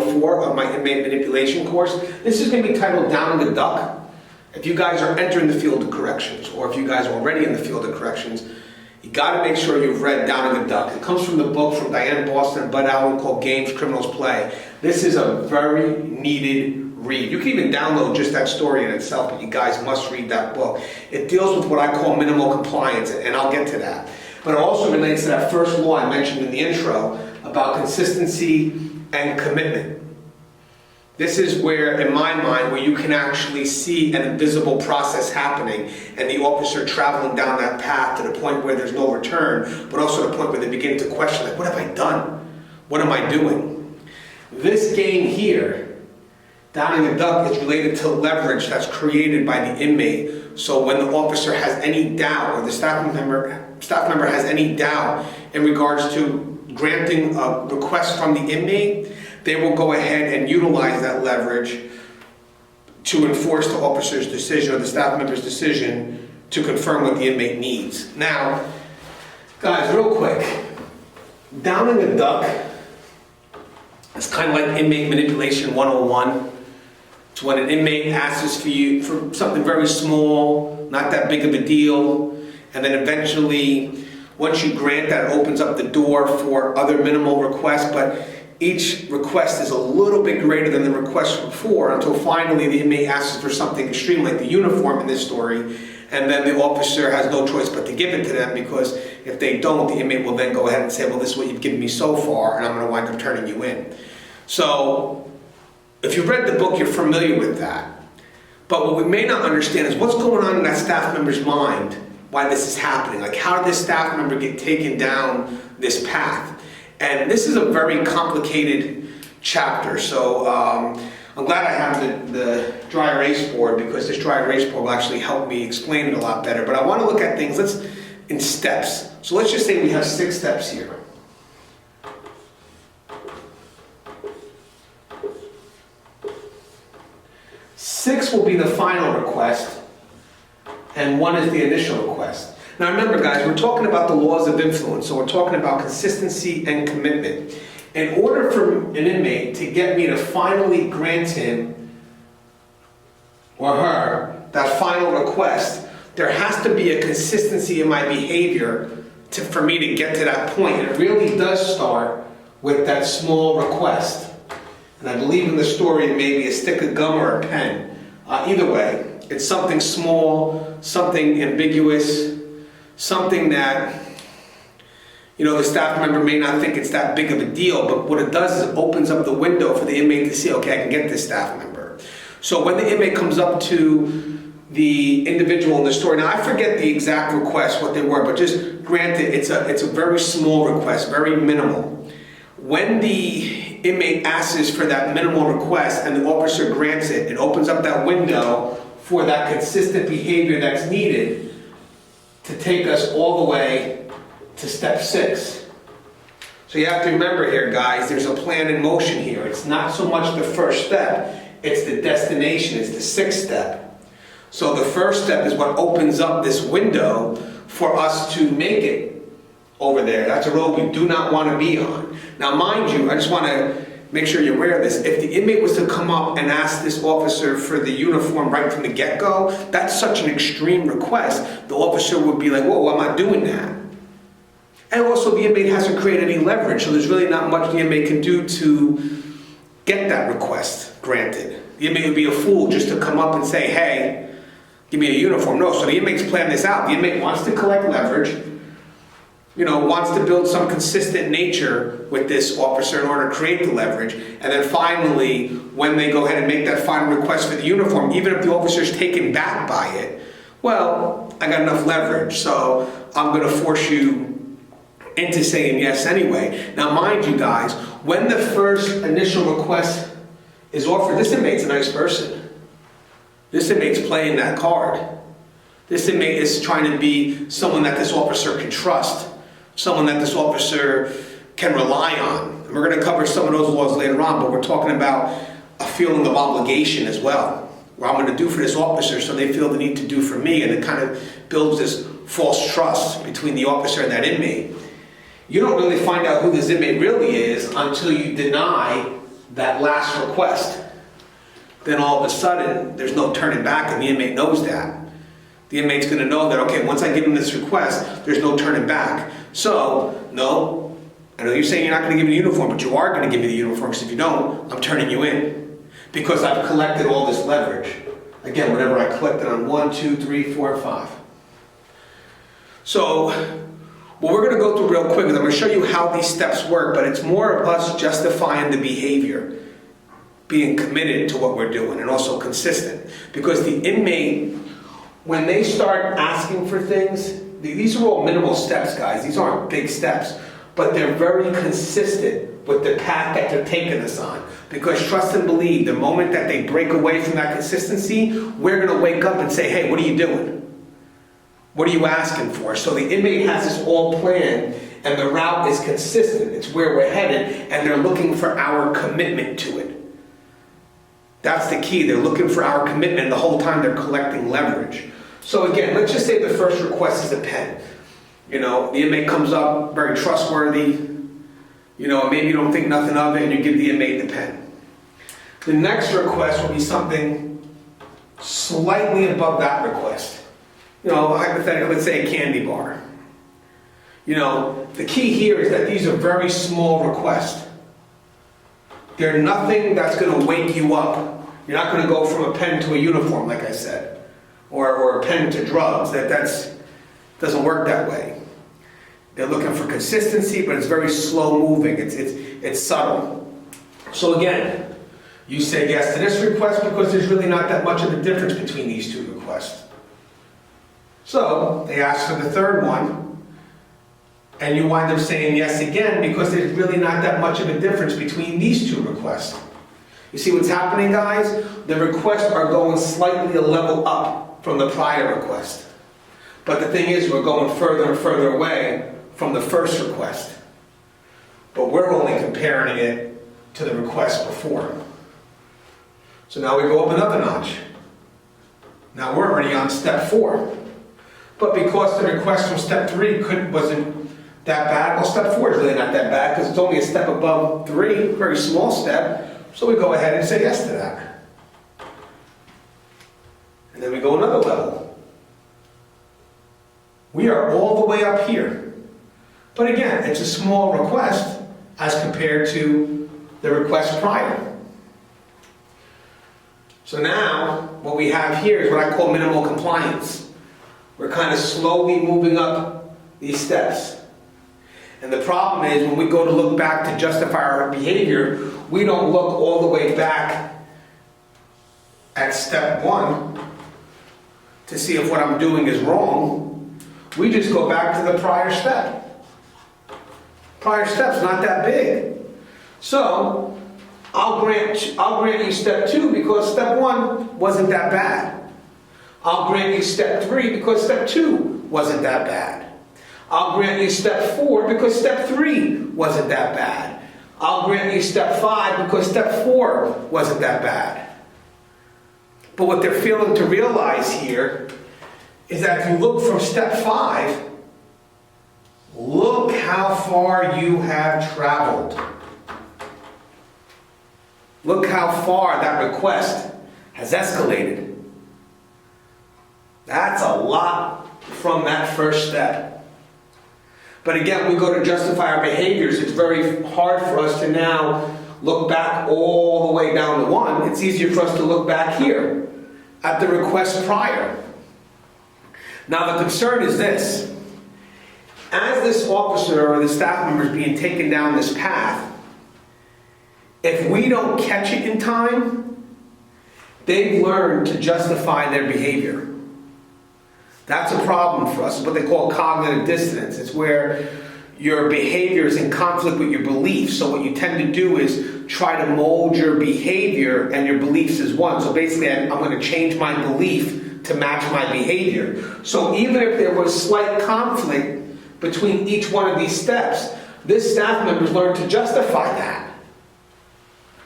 304 of my inmate manipulation course. This is going to be titled Down the Duck. If you guys are entering the field of corrections, or if you guys are already in the field of corrections, you got to make sure you've read Down the Duck. It comes from the book from Diane Boston and Bud Allen called Games Criminals Play. This is a very needed read. You can even download just that story in itself, but you guys must read that book. It deals with what I call minimal compliance, and I'll get to that. But it also relates to that first law I mentioned in the intro about consistency and commitment. This is where, in my mind, where you can actually see an invisible process happening and the officer traveling down that path to the point where there's no return, but also the point where they begin to question, like, what have I done? What am I doing? This game here, Down in the Duck, is related to leverage that's created by the inmate. So when the officer has any doubt, or the staff member has any doubt in regards to granting a request from the inmate, they will go ahead and utilize that leverage to enforce the officer's decision or the staff member's decision to confirm what the inmate needs. Now, guys, real quick, Down in the Duck, it's kind of like Inmate Manipulation 101. It's when an inmate asks for you for something very small, not that big of a deal, and then eventually, once you grant that, it opens up the door for other minimal requests, but each request is a little bit greater than the request before until finally the inmate asks for something extreme like the uniform in this story, and then the officer has no choice but to give it to them, because if they don't, the inmate will then go ahead and say, well, this is what you've given me so far, and I'm going to wind up turning you in. So if you've read the book, you're familiar with that. But what we may not understand is what's going on in that staff member's mind, why this is happening. Like, how did this staff member get taken down this path? And this is a very complicated chapter. So I'm glad I have the dry erase board, because this dry erase board will actually help me explain it a lot better. But I want to look at things in steps. So let's just say we have 6 steps here. Six will be the final request, and 1 is the initial request. Now remember, guys, we're talking about the laws of influence, so we're talking about consistency and commitment. In order for an inmate to get me to finally grant him or her that final request, there has to be a consistency in my behavior for me to get to that point. And it really does start with that small request. And I believe in the story it may be a stick of gum or a pen. Either way, it's something small, something ambiguous, something that, you know, the staff member may not think it's that big of a deal, but what it does is it opens up the window for the inmate to see, okay, I can get this staff member. So when the inmate comes up to the individual in the story, now I forget the exact requests, what they were, but just granted, it's a very small request, very minimal. When the inmate asks for that minimal request and the officer grants it, it opens up that window for that consistent behavior that's needed to take us all the way to step 6. So you have to remember here, guys, there's a plan in motion here. It's not so much the first step, it's the destination, it's the 6th step. So the first step is what opens up this window for us to make it over there. That's a road we do not want to be on. Now mind you, I just want to make sure you're aware of this. If the inmate was to come up and ask this officer for the uniform right from the get-go, that's such an extreme request. The officer would be like, whoa, I'm not doing that. And also the inmate hasn't created any leverage, so there's really not much the inmate can do to get that request granted. The inmate would be a fool just to come up and say, hey, give me a uniform. No, so the inmate's planned this out. The inmate wants to collect leverage, you know, wants to build some consistent nature with this officer in order to create the leverage. And then finally, when they go ahead and make that final request for the uniform, even if the officer's taken back by it, well, I got enough leverage, so I'm going to force you into saying yes anyway. Now, mind you guys, when the first initial request is offered, this inmate's a nice person. This inmate's playing that card. This inmate is trying to be someone that this officer can trust, someone that this officer can rely on. And we're going to cover some of those laws later on, but we're talking about a feeling of obligation as well. What I'm going to do for this officer so they feel the need to do for me, and it kind of builds this false trust between the officer and that inmate. You don't really find out who this inmate really is until you deny that last request, then all of a sudden, there's no turning back, and the inmate knows that. The inmate's going to know that, okay, once I give him this request, there's no turning back. So, no, I know you're saying you're not going to give me the uniform, but you are going to give me the uniform, because if you don't, I'm turning you in. Because I've collected all this leverage. Again, whatever I collected on 1, 2, 3, 4, 5. So, what we're going to go through real quick is I'm going to show you how these steps work, but it's more of us justifying the behavior, being committed to what we're doing, and also consistent. Because the inmate, when they start asking for things, these are all minimal steps, guys. These aren't big steps, but they're very consistent with the path that they're taking us on. Because trust and believe, the moment that they break away from that consistency, we're going to wake up and say, hey, what are you doing? What are you asking for? So the inmate has this all planned, and the route is consistent. It's where we're headed, and they're looking for our commitment to it. That's the key. They're looking for our commitment the whole time they're collecting leverage. So again, let's just say the first request is a pen. You know, the inmate comes up, very trustworthy. You know, maybe you don't think nothing of it, and you give the inmate the pen. The next request will be something slightly above that request. You know, hypothetically, let's say a candy bar. You know, the key here is that these are very small requests. They're nothing that's going to wake you up. You're not going to go from a pen to a uniform, like I said, or a pen to drugs. That doesn't work that way. They're looking for consistency, but it's very slow moving. It's subtle. So again, you say yes to this request because there's really not that much of a difference between these two requests. So they ask for the third one, and you wind up saying yes again because there's really not that much of a difference between these two requests. You see what's happening, guys? The requests are going slightly a level up from the prior request. But the thing is, we're going further and further away from the first request. But we're only comparing it to the request before. So now we go up another notch. Now we're already on step 4. But because the request from step 3 wasn't that bad, well, step 4 is really not that bad because it's only a step above 3, very small step. So we go ahead and say yes to that. And then we go another level. We are all the way up here. But again, it's a small request as compared to the request prior. So now, what we have here is what I call minimal compliance. We're kind of slowly moving up these steps. And the problem is when we go to look back to justify our behavior, we don't look all the way back at step 1 to see if what I'm doing is wrong. We just go back to the prior step. Prior step's not that big. So I'll grant you step 2 because step 1 wasn't that bad. I'll grant you step 3 because step 2 wasn't that bad. I'll grant you step 4 because step 3 wasn't that bad. I'll grant you step 5 because step 4 wasn't that bad. But what they're failing to realize here is that if you look from step 5, look how far you have traveled. Look how far that request has escalated. That's a lot from that first step. But again, we go to justify our behaviors. It's very hard for us to now look back all the way down to 1. It's easier for us to look back here at the request prior. Now the concern is this. As this officer or the staff member is being taken down this path, if we don't catch it in time, they've learned to justify their behavior. That's a problem for us. It's what they call cognitive dissonance. It's where your behavior is in conflict with your beliefs. So what you tend to do is try to mold your behavior and your beliefs as one. So basically, I'm going to change my belief to match my behavior. So even if there was slight conflict between each one of these steps, this staff member's learned to justify that.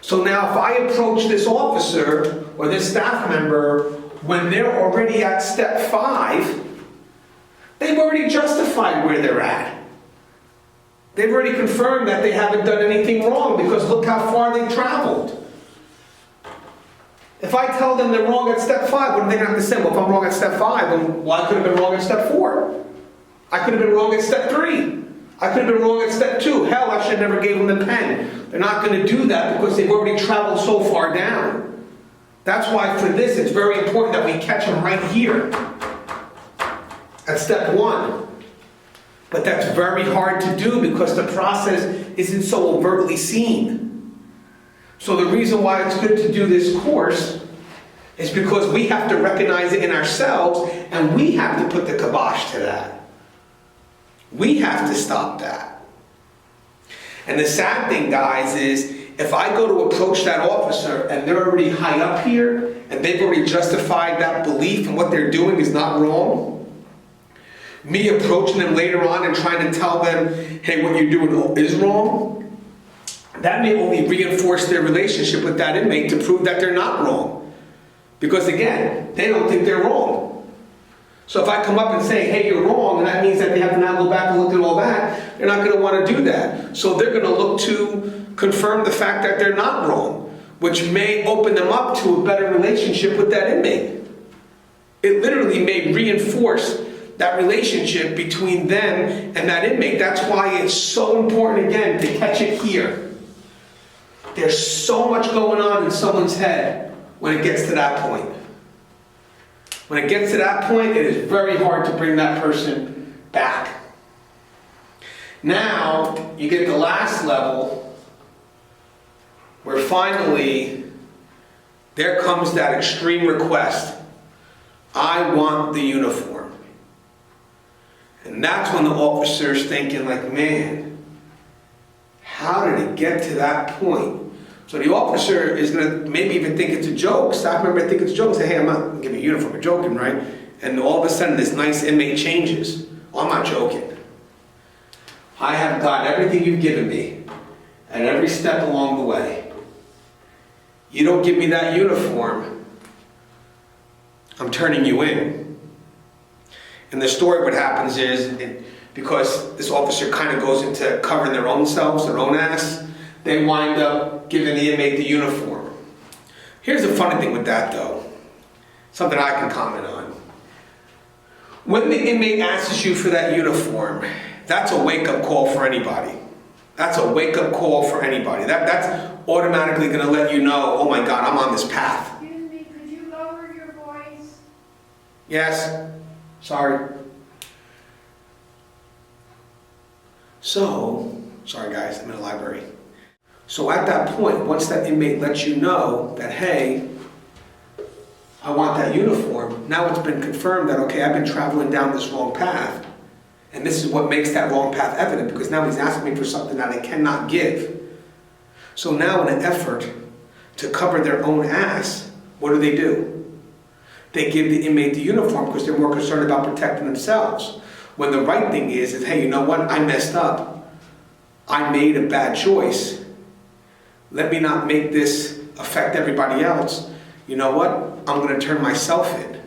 So now if I approach this officer or this staff member when they're already at step 5, they've already justified where they're at. They've already confirmed that they haven't done anything wrong because look how far they traveled. If I tell them they're wrong at step 5, what are they going to have to say? Well, if I'm wrong at step 5, then well, I could have been wrong at step 4. I could have been wrong at step 3. I could have been wrong at step 2. Hell, I should have never gave them the pen. They're not going to do that because they've already traveled so far down. That's why for this, it's very important that we catch them right here at step 1. But that's very hard to do because the process isn't so overtly seen. So the reason why it's good to do this course is because we have to recognize it in ourselves and we have to put the kibosh to that. We have to stop that. And the sad thing, guys, is if I go to approach that officer and they're already high up here and they've already justified that belief and what they're doing is not wrong, me approaching them later on and trying to tell them, hey, what you're doing is wrong, that may only reinforce their relationship with that inmate to prove that they're not wrong. Because again, they don't think they're wrong. So if I come up and say, hey, you're wrong, and that means that they have to now go back and look at all that, they're not going to want to do that. So they're going to look to confirm the fact that they're not wrong, which may open them up to a better relationship with that inmate. It literally may reinforce that relationship between them and that inmate. That's why it's so important, again, to catch it here. There's so much going on in someone's head when it gets to that point. When it gets to that point, it is very hard to bring that person back. Now, you get the last level where finally there comes that extreme request. I want the uniform. And that's when the officer's thinking like, man, how did it get to that point? So the officer is going to maybe even think it's a joke. Staff member think it's a joke and say, hey, I'm not going to give you a uniform, I'm joking, right? And all of a sudden this nice inmate changes. Oh, I'm not joking. I have got everything you've given me at every step along the way. You don't give me that uniform, I'm turning you in. And the story, what happens is, because this officer kind of goes into covering their own selves, their own ass, they wind up giving the inmate the uniform. Here's the funny thing with that though, something I can comment on. When the inmate asks you for that uniform, that's a wake-up call for anybody. That's a wake-up call for anybody. That's automatically going to let you know, oh my God, I'm on this path. Excuse me, could you lower your voice? Yes, sorry. So, sorry guys, I'm in a library. So at that point, once that inmate lets you know that, hey, I want that uniform, now it's been confirmed that, okay, I've been traveling down this wrong path. And this is what makes that wrong path evident, because now he's asking me for something that I cannot give. So now in an effort to cover their own ass, what do? They give the inmate the uniform because they're more concerned about protecting themselves. When the right thing is, hey, you know what? I messed up. I made a bad choice. Let me not make this affect everybody else. You know what? I'm going to turn myself in.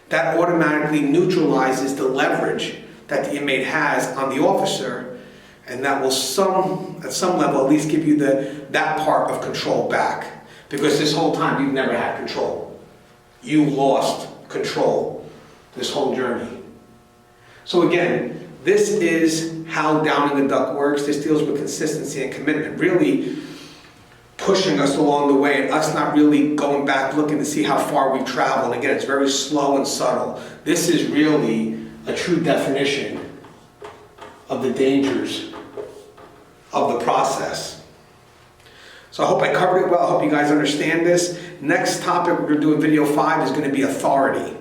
That automatically neutralizes the leverage that the inmate has on the officer, and that will at some level at least give you that part of control back. Because this whole time you've never had control. You lost control this whole journey. So again, this is how Downing the Duck works. This deals with consistency and commitment, really pushing us along the way and us not really going back looking to see how far we've traveled. Again, it's very slow and subtle. This is really a true definition of the dangers of the process. So I hope I covered it well. I hope you guys understand this. Next topic we're going to do in video 5 is going to be authority.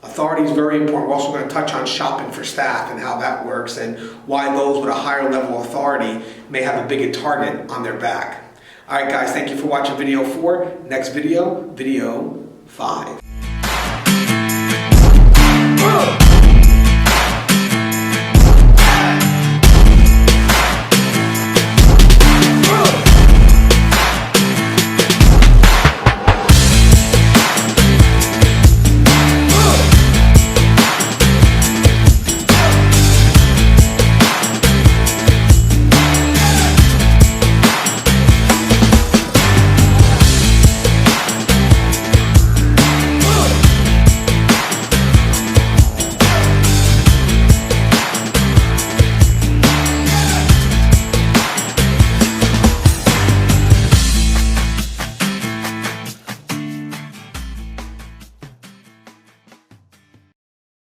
Authority is very important. We're also going to touch on shopping for staff and how that works and why those with a higher level of authority may have a bigger target on their back. All right, guys, thank you for watching video 4. Next video, video 5.